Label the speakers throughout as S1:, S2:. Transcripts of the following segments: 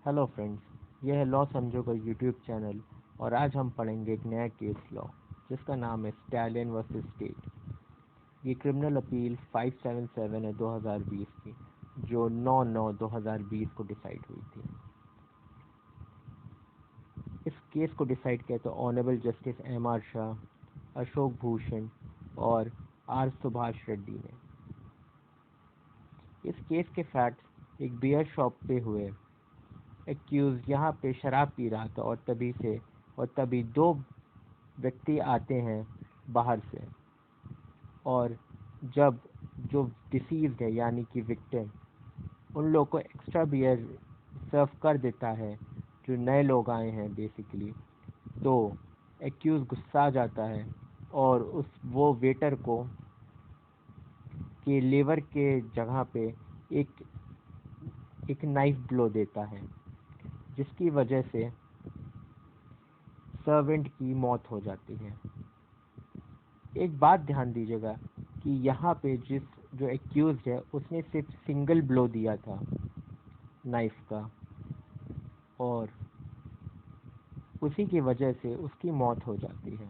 S1: Hello friends, यह है law समझो का यूट्यूब चैनल और आज हम पढ़ेंगे एक नया केस लॉ जिसका नाम है स्टैलियन वर्सेस स्टेट। ये क्रिमिनल अपील 577 है 2020 की, जो 9/9/2020 को डिसाइड हुई थी। इस केस को डिसाइड किया तो honourable justice M.R. Shah, Ashok Bhushan और R. सुभाष रेड्डी ने। इस केस के फैक्ट्स एक बियर शॉप पे हुए। एक्यूज यहाँ पे शराब पी रहा था और तभी दो व्यक्ति आते हैं बाहर से, और जब जो डिसीज्ड है यानी कि विक्टिम उन लोगों को एक्स्ट्रा बियर सर्व कर देता है, जो नए लोग आए हैं बेसिकली, तो एक्यूज गुस्सा आ जाता है और वो वेटर को के लेवर के जगह पे एक नाइफ ब्लो देता है, जिसकी वजह से सर्वेंट की मौत हो जाती है। एक बात ध्यान दीजिएगा कि यहाँ पे जो एक्यूज्ड है उसने सिर्फ सिंगल ब्लो दिया था नाइफ का, और उसी की वजह से उसकी मौत हो जाती है।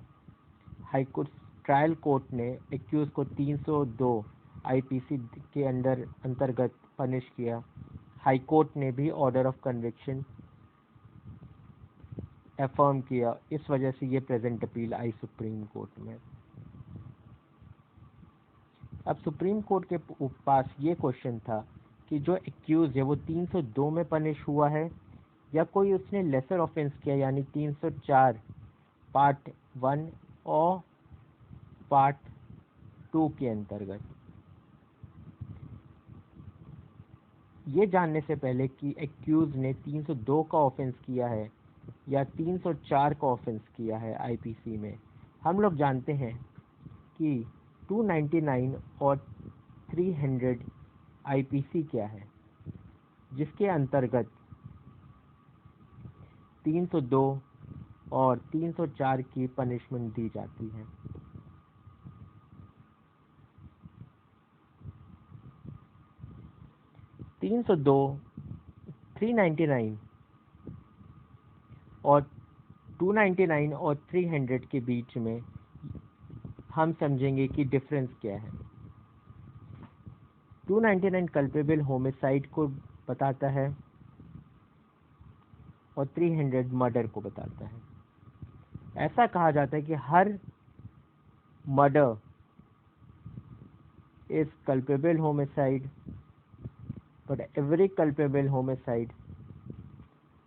S1: हाई कोर्ट ट्रायल कोर्ट ने एक्यूज को 302 आईपीसी के अंतर्गत पनिश किया। हाई कोर्ट ने भी ऑर्डर ऑफ कन्विक्शन अफर्म किया। इस वजह से ये प्रेजेंट अपील आई सुप्रीम कोर्ट में। अब सुप्रीम कोर्ट के पास ये क्वेश्चन था कि जो एक्यूज है वो 302 में पनिश हुआ है या कोई उसने लेसर ऑफेंस किया, यानी 304 पार्ट 1 और पार्ट 2 के अंतर्गत। ये जानने से पहले कि एक्यूज ने 302 का ऑफेंस किया है या 304 का ऑफेंस किया है आईपीसी में, हम लोग जानते हैं कि 299 और 300 आईपीसी क्या है, जिसके अंतर्गत 302 और 304 की पनिशमेंट दी जाती है। तीन सौ दो 399 और 299 और 300 के बीच में हम समझेंगे कि डिफरेंस क्या है। 299 कल्पेबल होमिसाइड को बताता है और 300 मर्डर को बताता है। ऐसा कहा जाता है कि हर murder is culpable homicide, but every culpable homicide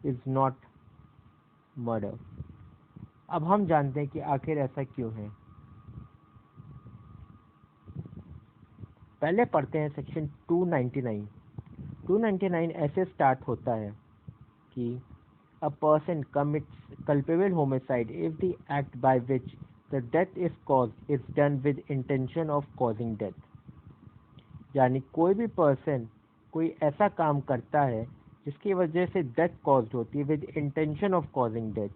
S1: is not murder. अब हम जानते हैं कि आखिर ऐसा क्यों है। पहले पढ़ते हैं सेक्शन 299। 299 ऐसे स्टार्ट होता है कि a person commits culpable homicide if the act by which the death is caused is done with intention of causing death। यानी कोई भी पर्सन कोई ऐसा काम करता है जिसकी वजह से डेथ कॉज्ड होती है with intention of causing death,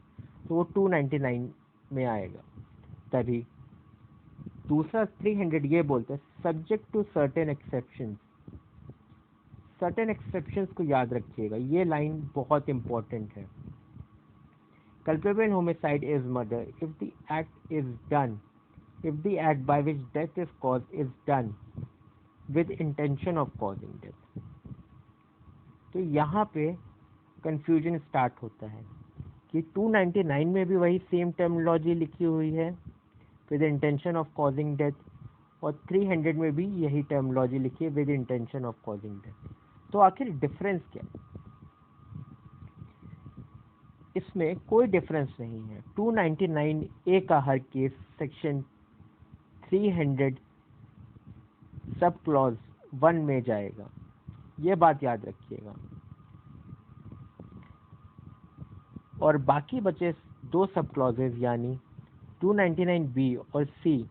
S1: तो वो 299 में आएगा। तभी दूसरा 300 ये बोलते हैं subject to certain exceptions. Certain exceptions को याद रखिएगा, ये लाइन बहुत इंपॉर्टेंट है। Culpable homicide is murder if the act by which death is caused is done with intention of causing death। तो यहाँ पे कंफ्यूजन स्टार्ट होता है कि 299 में भी वही सेम टर्मिनोलॉजी लिखी हुई है with intention of causing death, और 300 में भी यही टर्मिनोलॉजी लिखी है with intention of causing death. तो आखिर डिफरेंस क्या है? इसमें कोई डिफरेंस नहीं है। 299A का हर केस सेक्शन 300 सब क्लॉज 1 में जाएगा, ये बात याद रखिएगा। और बाकी बचे दो सब क्लॉजेज यानी 299B और C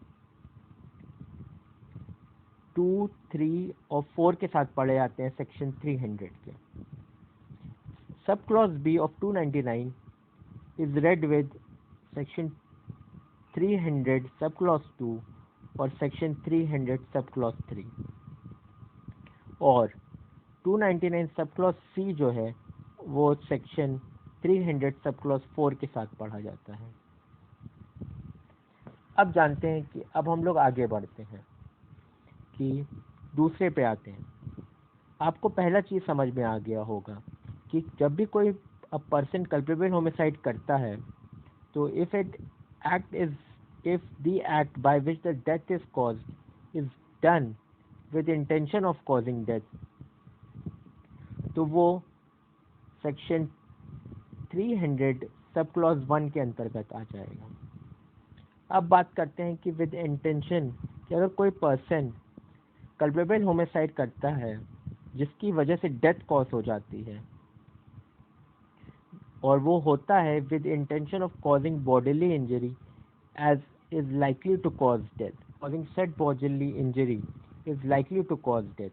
S1: 2, 3 और 4 के साथ पढ़े जाते हैं सेक्शन 300 के। Sub clause B of 299 is read with section 300 sub clause 2 और सेक्शन 300 सब क्लॉज 3, और 299 सब क्लॉज C जो है वो सेक्शन 300 सब क्लॉज 4 के साथ पढ़ा जाता है। अब जानते हैं कि अब हम लोग आगे बढ़ते हैं कि दूसरे पे आते हैं। आपको पहला चीज़ समझ में आ गया होगा कि जब भी कोई पर्सन कल्पेबल होमिसाइड करता है तो if the act by which the death is caused is done with intention of causing death, तो वो सेक्शन 300 सब क्लॉज 1 के अंतर्गत आ जाएगा। अब बात करते हैं कि विद इंटेंशन, कि अगर कोई पर्सन कल्पेबल होमिसाइड करता है जिसकी वजह से डेथ कॉज हो जाती है और वो होता है with intention of causing bodily injury as is likely to cause death, causing set bodily injury is likely to cause death,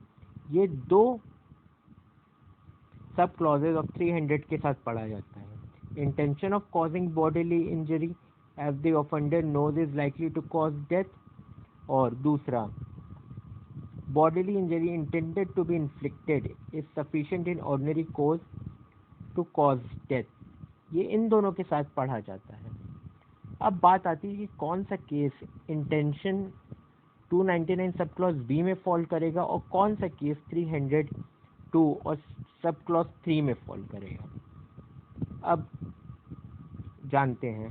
S1: ये दो सब क्लॉजेज ऑफ 300 के साथ पढ़ा जाता है। Intention of causing bodily injury as the offender knows is likely to cause death, और दूसरा bodily injury intended to be inflicted is sufficient in ordinary cause to cause death, ये इन दोनों के साथ पढ़ा जाता है। अब बात आती है कि कौन सा case intention 299 sub clause B में फॉल करेगा और कौन सा केस 302 और सब क्लॉज 3 में फॉल करेगा। अब जानते हैं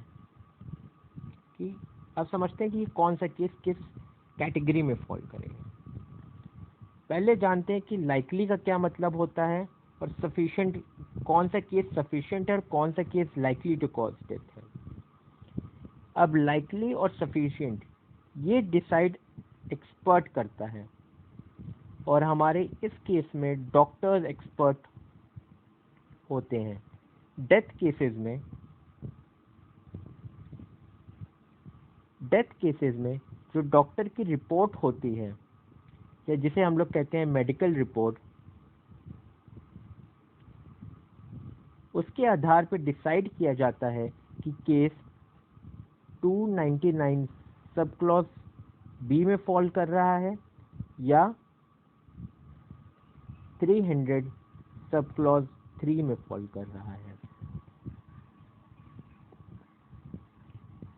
S1: कि अब समझते हैं कि कौन सा केस किस कैटेगरी में फॉल करेगा। पहले जानते हैं कि लाइकली का क्या मतलब होता है और सफिशिएंट, कौन सा केस सफिशिएंट है और कौन सा case likely to cause death है। अब लाइकली और सफिशिएंट ये डिसाइड एक्सपर्ट करता है और हमारे इस केस में डॉक्टर्स एक्सपर्ट होते हैं। डेथ केसेस में जो डॉक्टर की रिपोर्ट होती है या जिसे हम लोग कहते हैं मेडिकल रिपोर्ट, उसके आधार पर डिसाइड किया जाता है कि केस 299 सब क्लॉज बी में फॉल कर रहा है या 300 सब क्लॉज 3 में फॉल कर रहा है।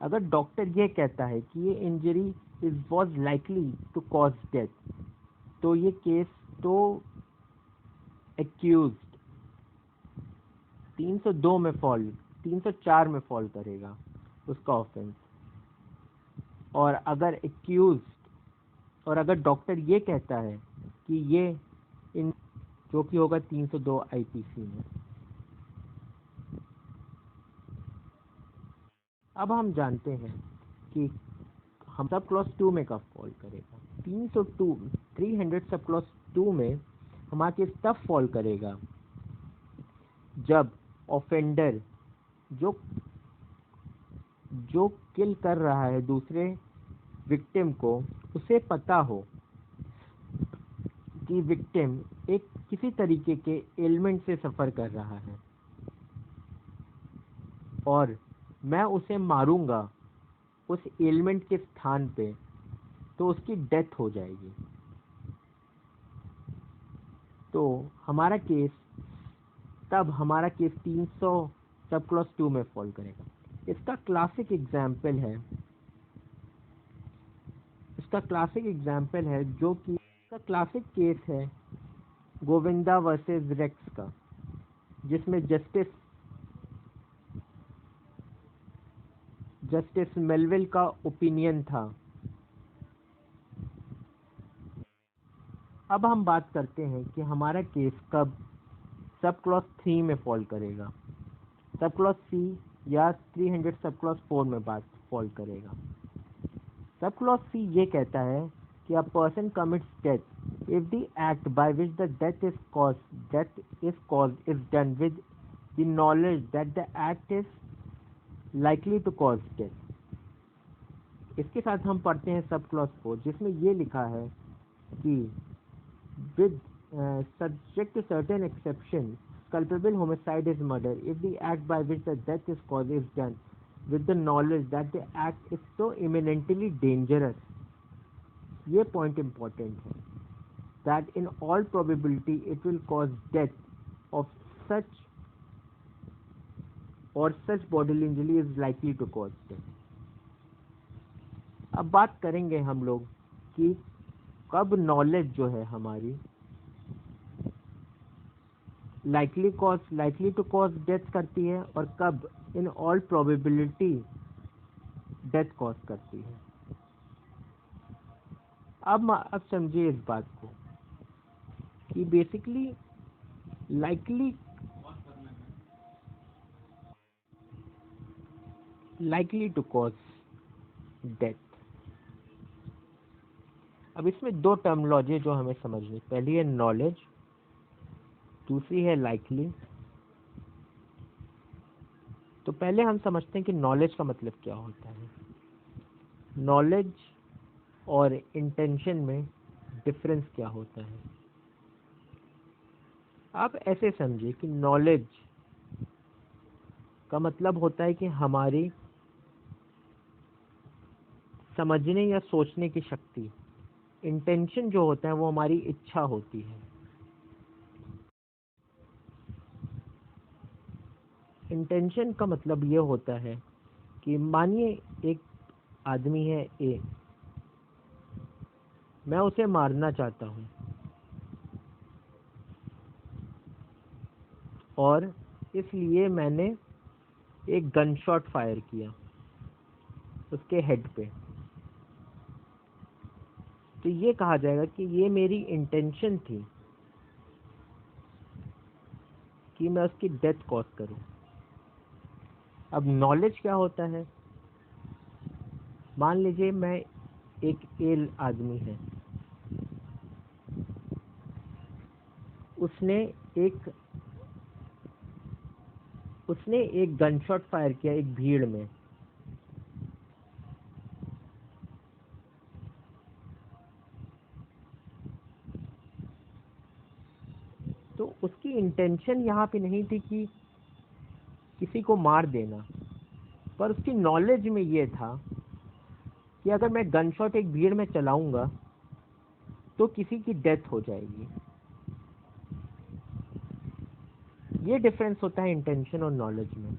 S1: अगर डॉक्टर ये कहता है कि ये injury is was likely to cause death, तो ये केस तो एक्यूज्ड 304 में फॉल करेगा उसका ऑफेंस। और अगर डॉक्टर ये कहता है कि ये इन जो कि होगा 302 आईपीसी में। अब हम जानते हैं कि हम सब क्लॉज 2 में कब फॉल करेगा। 300 सब क्लॉज 2 में हमारा केस तब फॉल करेगा जब ऑफेंडर जो किल कर रहा है दूसरे विक्टिम को, उसे पता हो कि विक्टिम एक किसी तरीके के एलिमेंट से सफ़र कर रहा है और मैं उसे मारूंगा उस एलिमेंट के स्थान पे, तो उसकी डेथ हो जाएगी। तो हमारा केस 300 सब क्लॉज 2 में फॉल करेगा। इसका क्लासिक एग्जाम्पल है जो कि इसका क्लासिक केस है गोविंदा वर्सेस रेक्स का, जिसमें जस्टिस मेलविल का ओपिनियन था। अब हम बात करते हैं कि हमारा केस कब सब क्लॉज 3 में फॉल करेगा, सब क्लॉज सी या 300 सब क्लॉज 4 में बात फॉल करेगा। सब क्लॉज सी ये कहता है कि a person commits death if the act by which the death is caused is done with the knowledge that the act is likely to cause death. इसके साथ हम पढ़ते हैं सब क्लॉज 4, जिसमें ये लिखा है कि with subject to certain exception, culpable homicide is murder if the act by which the death is caused is done with the knowledge that the act is so imminently dangerous. ये point important है that in all probability it will cause death of such or such bodily injury is likely to cause death. अब बात करेंगे हम लोग कि कब knowledge जो है हमारी likely to cause death करती है और कब in all probability death cause करती है। अब समझिए इस बात को कि basically likely to cause death। अब इसमें दो टर्मिनोलॉजी जो हमें समझनी, पहली है नॉलेज, दूसरी है लाइकली। तो पहले हम समझते हैं कि नॉलेज का मतलब क्या होता है। नॉलेज और इंटेंशन में डिफरेंस क्या होता है। आप ऐसे समझिए कि नॉलेज का मतलब होता है कि हमारी समझने या सोचने की शक्ति। इंटेंशन जो होता है वो हमारी इच्छा होती है। इंटेंशन का मतलब ये होता है कि मानिए एक आदमी है ए, मैं उसे मारना चाहता हूँ और इसलिए मैंने एक गन शॉट फायर किया उसके हेड पे। तो ये कहा जाएगा कि ये मेरी इंटेंशन थी कि मैं उसकी डेथ कॉज करूं। अब नॉलेज क्या होता है, मान लीजिए मैं एक एल आदमी है, उसने एक गन शॉट फायर किया एक भीड़ में। तो उसकी इंटेंशन यहाँ पे नहीं थी कि किसी को मार देना, पर उसकी नॉलेज में ये था कि अगर मैं गन शॉट एक भीड़ में चलाऊंगा तो किसी की डेथ हो जाएगी। ये डिफरेंस होता है इंटेंशन और नॉलेज में।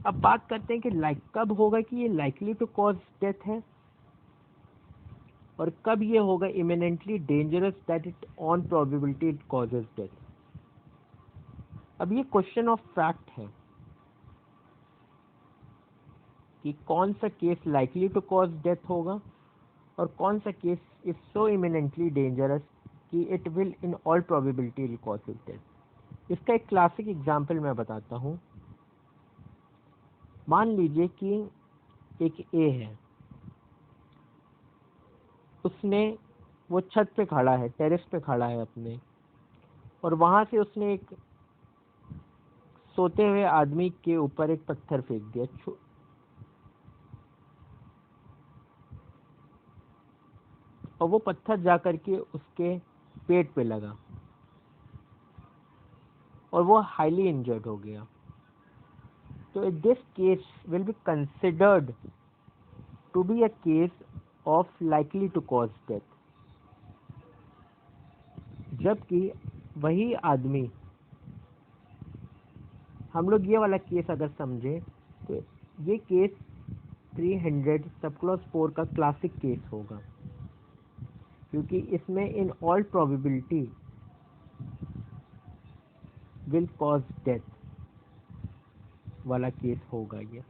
S1: अब बात करते हैं कि कब होगा कि ये लाइकली टू कॉज डेथ है और कब ये होगा imminently dangerous that it on probability it causes death. अब ये क्वेश्चन ऑफ फैक्ट है कि कौन सा case likely to cause death होगा और कौन सा case is so imminently dangerous कि it will in all probability cause death. इसका एक क्लासिक एग्जांपल मैं बताता हूँ। मान लीजिए कि एक ए है, वो छत पे खड़ा है, टेरेस पे खड़ा है अपने, और वहां से उसने एक सोते हुए आदमी के ऊपर एक पत्थर फेंक दिया और वो पत्थर जाकर के उसके पेट पे लगा और वो हाईली इंजर्ड हो गया। तो this case will be considered to be a case of likely to cause death. जबकि वही आदमी, हम लोग ये वाला केस अगर समझे तो ये केस 300 सब क्लॉज 4 का क्लासिक केस होगा, क्योंकि इसमें इन all probability will cause death वाला केस होगा ये।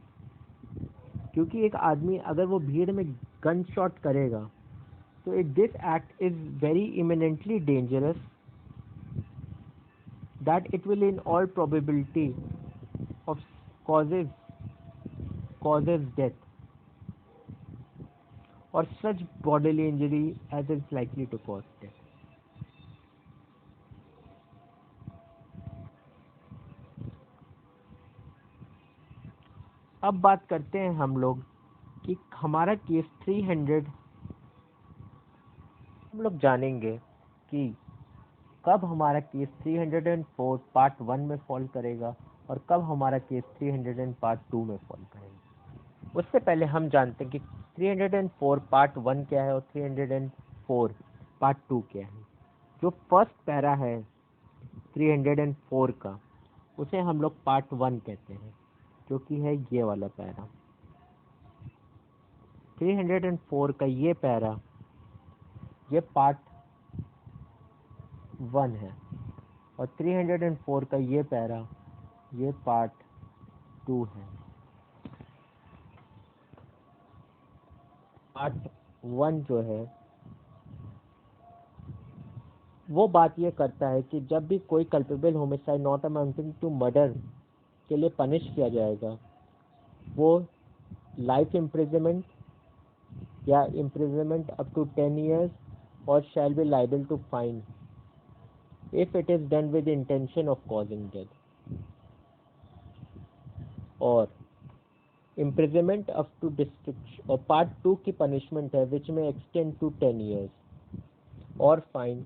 S1: क्योंकि एक आदमी अगर वो भीड़ में गन शॉट करेगा तो this act is very eminently dangerous that it will in all probability of causes death or such bodily injury as is likely to cause death. अब बात करते हैं हम लोग कि हमारा केस 300, हम लोग जानेंगे कि कब हमारा केस 304 पार्ट 1 में फॉल करेगा और कब हमारा केस 300 पार्ट 2 में फॉल करेगा। उससे पहले हम जानते हैं कि 304 पार्ट 1 क्या है और 304 पार्ट 2 क्या है। जो फर्स्ट पैरा है 304 का, उसे हम लोग पार्ट 1 कहते हैं, जो कि है ये वाला पैरा। 304 का ये पैरा, ये पार्ट 1 है, और 304 का ये पैरा, ये पार्ट 2 है। पार्ट 1 जो है वो बात ये करता है कि जब भी कोई culpable homicide not amounting to murder के लिए पनिश किया जाएगा, वो लाइफ इम्प्रिजनमेंट या इम्प्रिजनमेंट अप टू 10 years और shall be liable to fine if it is done with intention of causing death, और imprisonment up to destruction। और part 2 की पनिशमेंट है विच में एक्सटेंड टू 10 years और फाइन,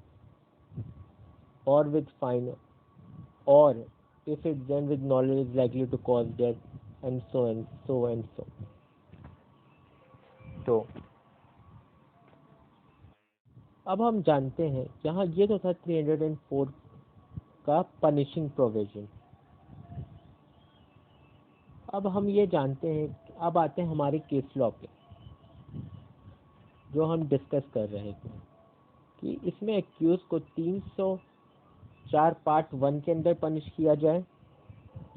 S1: और विद फाइन, और if it's done with knowledge is likely to cause death, and so and so and so। तो अब हम जानते हैं, यहाँ ये तो था 304 का पनिशिंग प्रोविजन। अब हम ये जानते हैं, अब आते हैं हमारे केस लॉ पे, जो हम डिस्कस कर रहे थे कि इसमें एक्यूज को 304 पार्ट 1 के अंदर पनिश किया जाए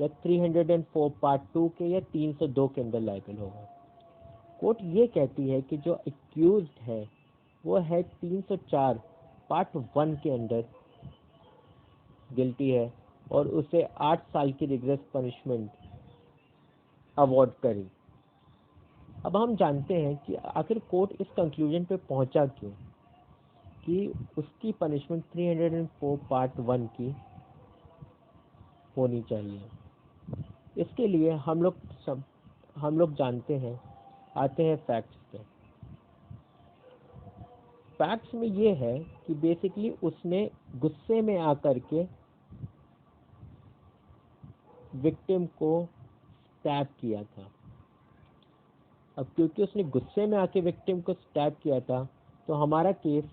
S1: या 304 पार्ट 2 के या 302 के अंदर लायबल होगा। कोर्ट ये कहती है कि जो एक्यूज्ड है वो है 304 पार्ट 1 के अंदर गिल्टी है, और उसे 8 साल की रिग्रेस पनिशमेंट अवॉर्ड करी। अब हम जानते हैं कि आखिर कोर्ट इस कंक्लूजन पे पहुंचा क्यों कि उसकी पनिशमेंट 304 पार्ट 1 की होनी चाहिए। इसके लिए हम लोग जानते हैं, आते हैं फैक्ट्स पे। फैक्ट्स में ये है कि बेसिकली उसने गुस्से में आकर के विक्टिम को स्टैब किया था। अब क्योंकि उसने गुस्से में आके विक्टिम को स्टैब किया था, तो हमारा केस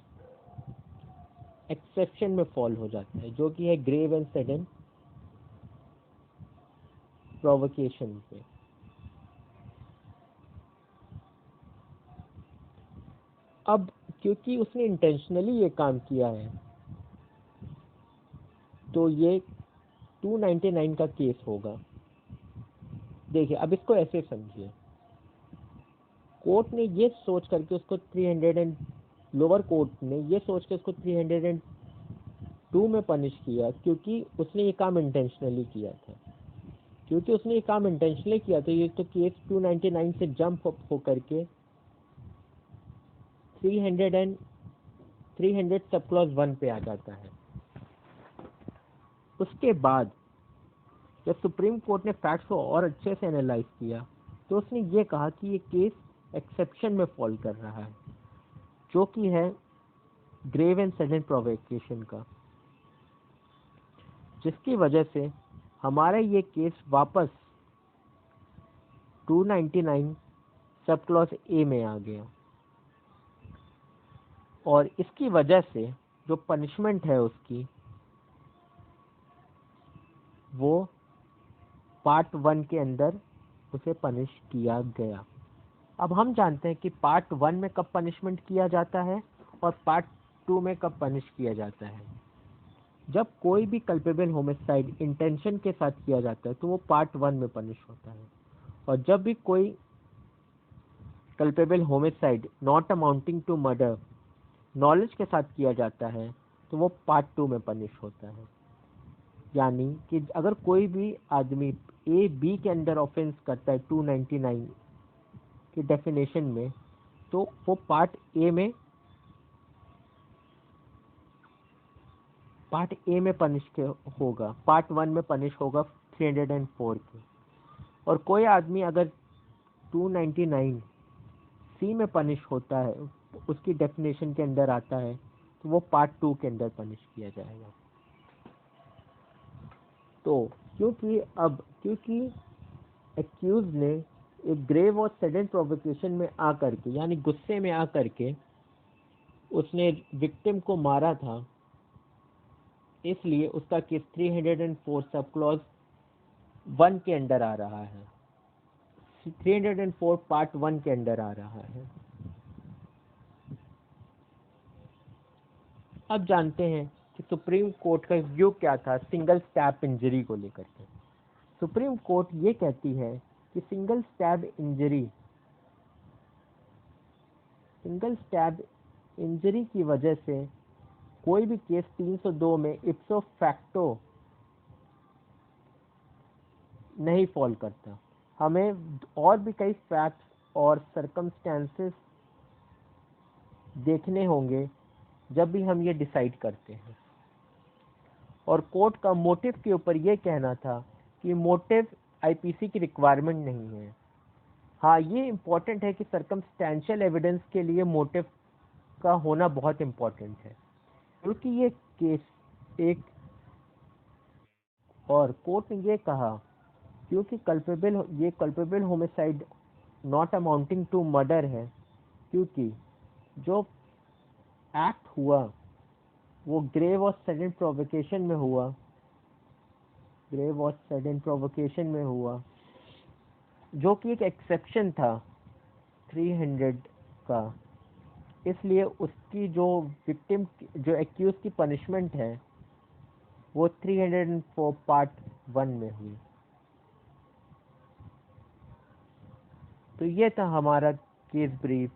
S1: एक्सेप्शन में फॉल हो जाता है, जो कि है ग्रेव एंड सडन प्रोवोकेशन पे। अब क्योंकि उसने इंटेंशनली ये काम किया है, तो ये 299 का केस होगा। देखिए, अब इसको ऐसे समझिए, कोर्ट ने ये सोच करके उसको 300 एंड लोअर कोर्ट ने ये सोच के उसको 302 में पनिश किया, क्योंकि उसने ये काम इंटेंशनली किया था। क्योंकि उसने ये काम इंटेंशनली किया था, ये तो केस 299 से जंप अप होकर के 300 सब क्लॉज 1 पे आ जाता है। उसके बाद जब सुप्रीम कोर्ट ने फैक्ट्स को और अच्छे से एनालाइज किया, तो उसने ये कहा कि ये केस एक्सेप्शन में फॉल कर रहा है, जो कि है ग्रेव एंड सडन प्रोवोकेशन का, जिसकी वजह से हमारा ये केस वापस 299 सब क्लॉज ए में आ गया। और इसकी वजह से जो पनिशमेंट है उसकी, वो पार्ट 1 के अंदर उसे पनिश किया गया। अब हम जानते हैं कि पार्ट 1 में कब पनिशमेंट किया जाता है और पार्ट 2 में कब पनिश किया जाता है। जब कोई भी कल्पेबल होमिसाइड इंटेंशन के साथ किया जाता है तो वो पार्ट 1 में पनिश होता है, और जब भी कोई culpable homicide not amounting to murder knowledge के साथ किया जाता है तो वो पार्ट 2 में पनिश होता है। यानी कि अगर कोई भी आदमी ए बी के अंदर ऑफेंस करता है 299 की डेफिनेशन में, तो वो पार्ट ए में पनिश होगा, पार्ट 1 में पनिश होगा 304 के। और कोई आदमी अगर 299 सी में पनिश होता है, उसकी डेफिनेशन के अंदर आता है, तो वो पार्ट 2 के अंदर पनिश किया जाएगा। तो क्योंकि एक्यूज ने एक ग्रेव और सडन प्रोवोकेशन में आकर के, यानी गुस्से में आकर के उसने विक्टिम को मारा था, इसलिए उसका केस 304 सब क्लॉज 1 के अंडर आ रहा है, 304 पार्ट 1 के अंडर आ रहा है। अब जानते हैं कि सुप्रीम कोर्ट का व्यू क्या था सिंगल स्टैब इंजरी को लेकर के। सुप्रीम कोर्ट ये कहती है कि सिंगल स्टैब इंजरी की वजह से कोई भी केस 302 में इप्सो फैक्टो नहीं फॉल करता। हमें और भी कई फैक्ट्स और सर्कमस्टेंसेस देखने होंगे जब भी हम ये डिसाइड करते हैं। और कोर्ट का मोटिव के ऊपर ये कहना था कि मोटिव आईपीसी की रिक्वायरमेंट नहीं है। हाँ, ये इम्पोर्टेंट है कि सर्कमस्टेंशियल एविडेंस के लिए मोटिव का होना बहुत इम्पोर्टेंट है, क्योंकि ये केस एक, और कोर्ट ने ये कहा क्योंकि culpable homicide not amounting to murder है, क्योंकि जो एक्ट हुआ वो ग्रेव और सडन प्रोवोकेशन में हुआ, जो कि एक एक्सेप्शन था 300 का। इसलिए उसकी जो एक्यूज की पनिशमेंट है वो 304 पार्ट 1 में हुई। तो ये था हमारा case brief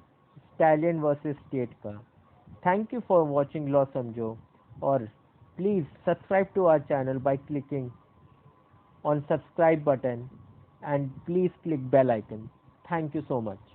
S1: Stallion versus state का। Thank you for watching law समझो, और please subscribe to our channel by clicking on subscribe button and please click bell icon. Thank you so much.